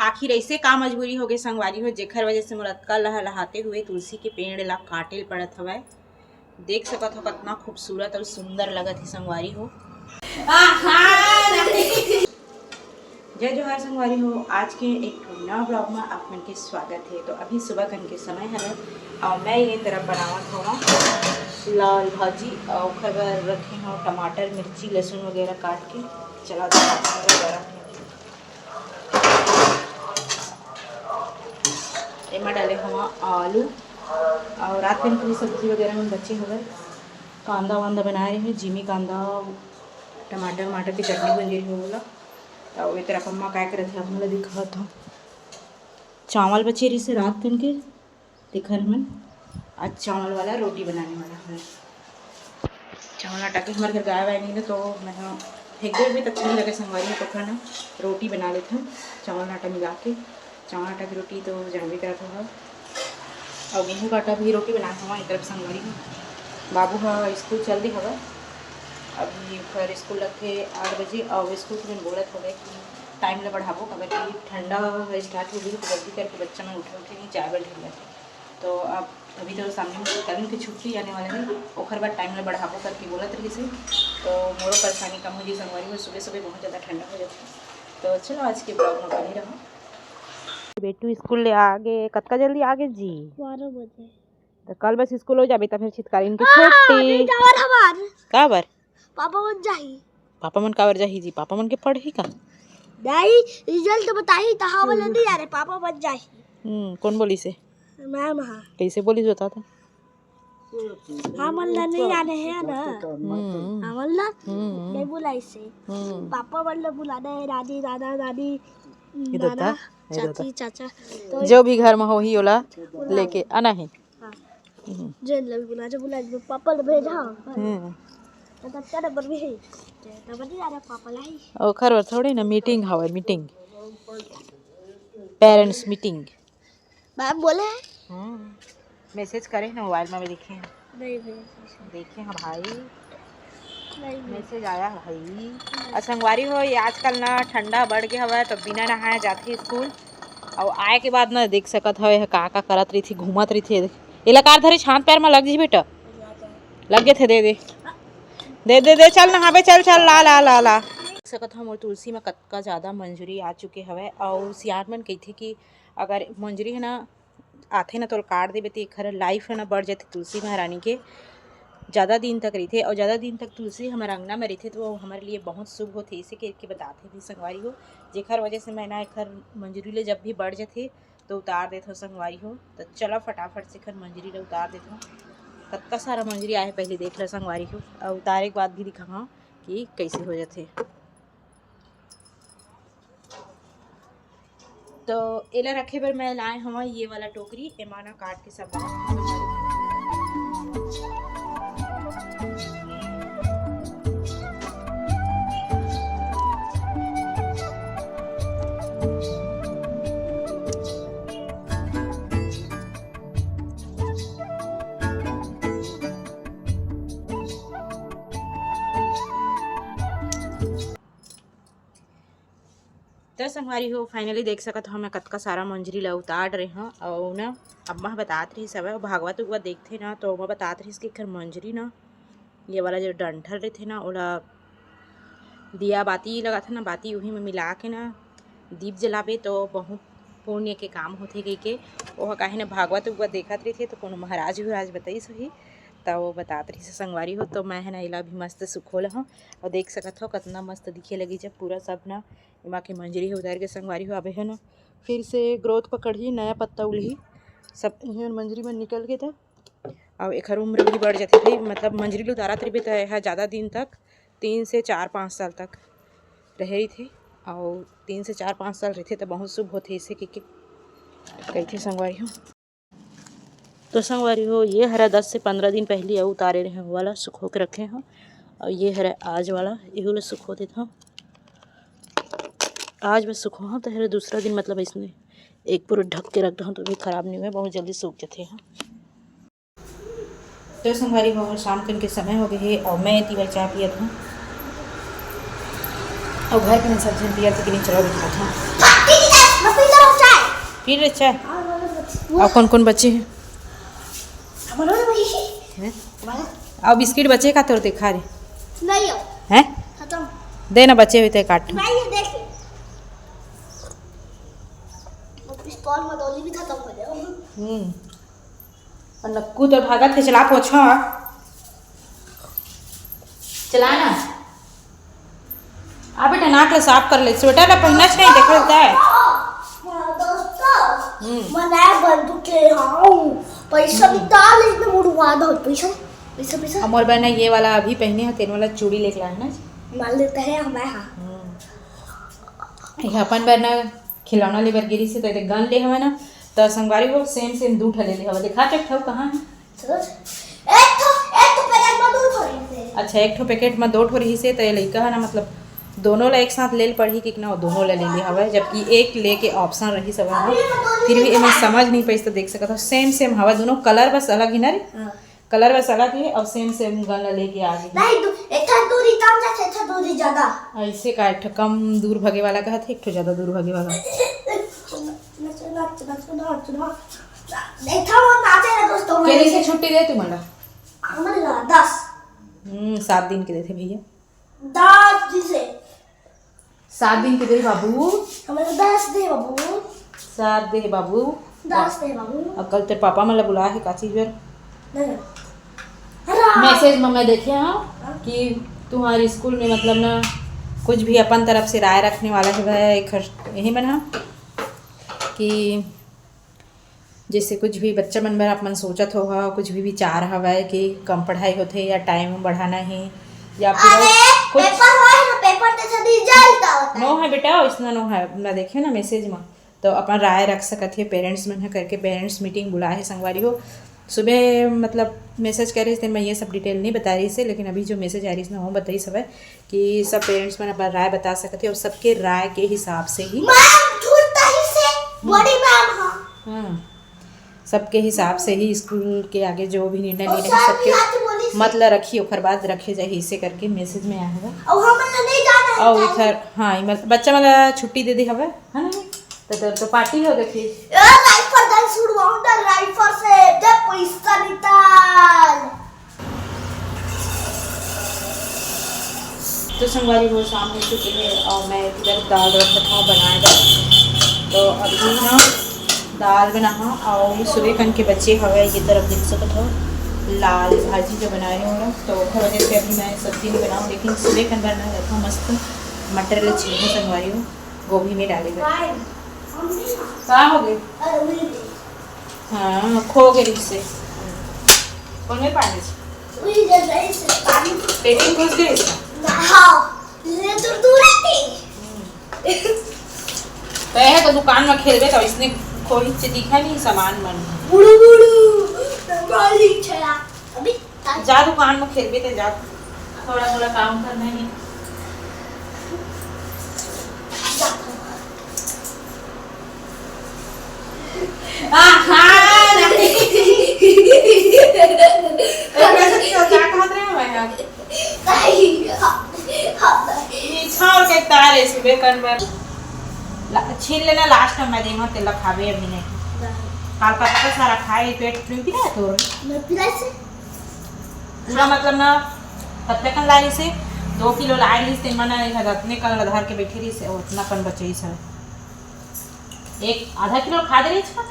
आखिर ऐसे का मजबूरी हो गई संगवारी हो जेखर वजह से मोर अतका लहलहाते हुए तुलसी के पेड़ ला काटे पड़त हवय। देख सकत हो कितना खूबसूरत और सुंदर लगत है संगवारी हो। जय जोहार संगवारी हो। आज के एक नया ब्लॉग में आप मन के स्वागत है। तो अभी सुबह कन के समय है और मैं ये तरफ बनावत हूँ लाल भाजी और खबर रखे हो टमाटर मिर्ची लहसुन वगैरह काट के चला गरम एमा डाले हुआ आलू और रात में पूरी सब्जी वगैरह में बचे हुए कांदा वांदा बनाए रहे हैं जिमी कांदा टमाटर की चटनी बन रही होगा। तो ये तरफ अम्मा क्या करे थे हम दिखा था चावल बचे रही से रात दिन के दिखर में आज चावल वाला रोटी बनाने वाला है। चावल आटा के हमारे घर गाय वाय नहीं तो मैं फेंक भी तो अच्छा नहीं लगे संगवारी तो खाना रोटी बना लेते हैं चावल आटा मिला के। चावल आटा की रोटी तो जानवी करता होगा और गेहूँ का आटा भी रोटी बनाना हुआ एक तरफ संगवारी बाबू का स्कूल चल दी होगा। अभी फिर स्कूल रखे 8 बजे और स्कूल में बोलत हो गए कि टाइम ले बढ़ाबो अगर कि ठंडा स्टार्ट हो गई तो जल्दी करके बच्चा में उठे नहीं चाय बैठ जाते। तो अब अभी तो सामने में गर्मी की छुट्टी आने वाले हैं और बाद टाइम ले बढ़ाबो करके बोलत रही से तो मोरो परेशानी कम हो गई संगवारी में सुबह सुबह बहुत ज़्यादा ठंडा हो जाता है। तो चलो आज के ब्लॉग में बने रहो। बेटू स्कूल ले आगे कतका जल्दी आगे जी 12 बजे तो कल बस स्कूल हो जाबे तो फिर चितकारीन की छुट्टी का बर पापा मन जाही पापा मन काबर जाही जी पापा मन के पढ़ी का नहीं रिजल्ट बताही तहा वाला नहीं आ रहे पापा मन जाही। कौन बोली से मैम हां कैसे बोली बता था हम ला नहीं आने हैं ना हम ला नहीं बुलाई से पापा मन ला बुलाना है दादी दादा दादी नाना चाची चाचा तो जो भी घर में हो ही ओला लेके आना है। जेन ला बुला पापा ले भेजा तो तब का नंबर भी है तब नहीं आ रहा पापा लाई ओ खरवर थोड़ी ना मीटिंग हवे मीटिंग पेरेंट्स मीटिंग मैम बोले मैसेज करे ना मोबाइल में देखे नहीं देखे हाँ भाई मैसेज आया भाई। असंगवारी हो ये आजकल ना ठंडा बढ़ गया हवा तो बिना नहाए जाती स्कूल और आए के बाद ना देख सकत हवे का करत रही थी घूमत रही थी ये लकार धरे छांत पैर में लग जी बेटा लग गए थे दे दे दे दे दे चल नहाबे चल चल ला ला ला ला सकत हम और तुलसी में कतका ज़्यादा मंजूरी आ चुके हवे और सियार मन कही थी कि अगर मंजूरी है ना आथे ना तो काट देवे तो खर लाइफ है ना बढ़ जाती तुलसी महारानी के ज़्यादा दिन तक रही थे और ज़्यादा दिन तक तुलसी हमारे अंगना में रही थे तो वो हमारे लिए बहुत शुभ होते इसे के बताते थे संगवारी हो जेखर वजह से मैं ना खर मंजूरी ले जब भी बढ़ जाते तो उतार देते हो संगवारी हो। तो चलो फटाफट से खर मंजूरी ले उतार देते हो कतका सारा मंजूरी आए पहले देख लो संगवारी हो और उतारे के बाद भी दिखा कि कैसे हो जाते। तो एला रखे पर मैं लाए हवा ये वाला टोकरी एमाना काट के सब तो संगवारी हो फाइनली देख सकत हो मैं कतका सारा मंजरी ला उतार रहे हैं और ना अम्मा बतात रही सब भागवत उगवा देखते ना तो मैं बतात रही इसके खर मंजरी ना ये वाला जो डंठल रहे थे ना ओला दिया बाती लगा था ना बाती वही में मिला के ना दीप जलावे तो बहुत पुण्य के काम होते गई के वह काहे ना भागवत उगवा देखत रही थे तो कोनो महाराज उराज बताई सही तो वो बतात रही से संगवारी हो। तो मैं है ना इला भी मस्त सुखोल हूँ और देख सकत हो कितना मस्त दिखे लगी जब पूरा सब ना इमा के मंजरी हो उतार के संगवारी हो अबे है ना फिर से ग्रोथ पकड़ ही नया पत्ता उलही सब मंजरी में निकल गए था और एक उम्र भी बढ़ जाती थी मतलब मंजरी उतारत रही तो यह ज़्यादा दिन तक 3 से 4-5 साल तक रह रही थी और 3 से 4-5 साल रहते तो बहुत शुभ होते इसे कि कही थे संगवारी हो। तो संगवारी हो ये हरा 10 से 15 दिन पहले उतारे रहे वाला सुखो के रखे हैं और ये हरा आज वाला ये वाला सुखो देता हूँ आज बस सुखो हाँ तो हरे दूसरा दिन मतलब इसमें एक पूरा ढक के रख हूँ तो भी ख़राब नहीं हुए बहुत जल्दी सूख जाते हैं। तो संगवारी हो शाम के समय हो गए है और मैं तीवर चाय पिया था और घर के सब जन पिया तो चलो दिखा था पी रहे चाय। हाँ, और कौन कौन बच्चे हैं? हैं? और बिस्किट बच्चे का तोड़ते खा रहे नहीं हैं? खत्म देना बच्चे हुए थे काट। नहीं ये देख पिस्तौल में गोली भी खत्म हो जाओ। और नक्कू तो भागा थे चला पोछो चलाना। आ बेटा नाक ला साफ कर ले स्वेटर ला पहनना चाहिए देख लेता है। मनाए बंदूक ले आओ पैसा निकाल इसमें मुड़वा दो पैसा पैसा पैसा। अमोर बहन ये वाला अभी पहने हैं तेन वाला चूड़ी लेके लाए ना मान लेते हैं हमारे यहाँ ये अपन बहन खिलौना लेबर गिरी से तो गन ले हमें ना तो संगवारी हो सेम दू ठले ले हवा दिखा चक ठो कहाँ है। एक पैकेट में दो थोड़ी से। अच्छा एक ठो पैकेट में 2 ठो रही से तो ये लइका है ना मतलब दोनों ला एक साथ ले पड़ी कि ना दोनों ला ले हवा जबकि एक लेके ऑप्शन रही सब फिर भी मैं समझ नहीं पाई तो देख सकता सेम हवा दोनों कलर बस अलग ही ना रे कलर बस अलग ही और सेम गन ला लेके आ गई। नहीं एक दूरी कम जाते एक दूरी ज्यादा ऐसे का एक ठो कम दूर भगे वाला का थे एक ठो ज्यादा दूर भगे वाला। देखा वो नाचे ना दोस्तों केरी से छुट्टी दे तू मला हमारा 10 7 दिन के देते भैया 10 दिन से 7 दिन के दे बाबू हमारा 10 दे बाबू 7 दे बाबू 10 दे बाबू। और कल तेरे पापा मला बुलाया है का चीज पर नहीं मैसेज में मैं देखे हाँ कि तुम्हारे स्कूल में मतलब ना कुछ भी अपन तरफ से राय रखने वाला है वह एक यही बना कि जैसे कुछ भी बच्चा मन में अपन सोचत हो कुछ भी विचार हवा कि कम पढ़ाई होते या टाइम बढ़ाना है या फिर कुछ पेपर से रिजल्ट होता नो है बेटा इसना नो है ना देखे ना मैसेज में तो अपन राय रख सकत है पेरेंट्स मन है करके पेरेंट्स मीटिंग बुलाए है संगवारी हो सुबह मतलब मैसेज कर रही थी मैं ये सब डिटेल नहीं बता रही से लेकिन अभी जो मैसेज आ रही है वो बताई सब है कि सब पेरेंट्स में अपना राय बता सकते हैं और सबके राय के हिसाब से ही हाँ सबके हिसाब से ही स्कूल के आगे जो भी निर्णय लेने हैं सबके मतलब रखिए और बाद रखे जाए इसे करके मैसेज में आया है और इधर हाँ बच्चा मतलब छुट्टी दे दी हवे है ना तो पार्टी हो गई फिर राइफर से जब पैसा निकाल तो संगवारी वो शाम हो चुकी है और मैं इधर दाल रखा था बनाएगा तो अभी ना दाल बना और सुबह कन के बच्चे हवे ये तरफ देख सकते हो लाल भाजी जो बना रही हूँ तो घर वजह से अभी मैं सब्जी नहीं बनाऊँ लेकिन सुबह कन बना रखा मस्त मटर ले छीलने संगवारी हूँ गोभी में डालेगा कहाँ हो गए हाँ खो गई से कौन में पानी पेटी घुस गई तो है तो दुकान में खेलबे तो इसने कोई से दिखा नहीं सामान मन अभी जा दुकान में खेलबे तो जा थोड़ा काम करना है छीन लेना लास्ट में मैं देना तेल खावे अभी नहीं काल पत्ता सारा खाए पेट में भी ना तो पूरा मतलब ना पत्ते कन लाई से 2 किलो लाई ली से मना नहीं था इतने कल आधार के बैठे रही से उतना कन बचे से एक आधा किलो खा दे रही इसका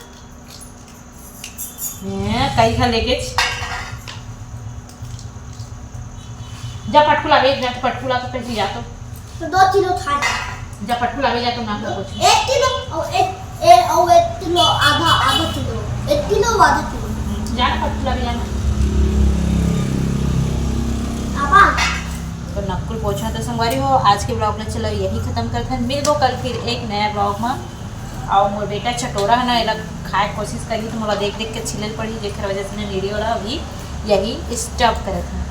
कई खा लेके जब पटकुला बेच जा तो पटकुला तो पैसे जा तो 2 किलो खा जब पटकुला बेच जा तो ना कुछ 1 किलो और 1 किलो आधा किलो 1 किलो आधा किलो जाना पटकुला भी जाना आपा तो नक्कुल पहुंचा तो संगवारी हो आज के ब्लॉग में चलो यही खत्म करते हैं मिल कल फिर एक नया ब्लॉग में और मोर बेटा चटोरा है ना अलग खाए कोशिश करी तो मोला देख के छिलल पड़ी जेकर वजह से वीडियो अभी यही स्टॉप करत है।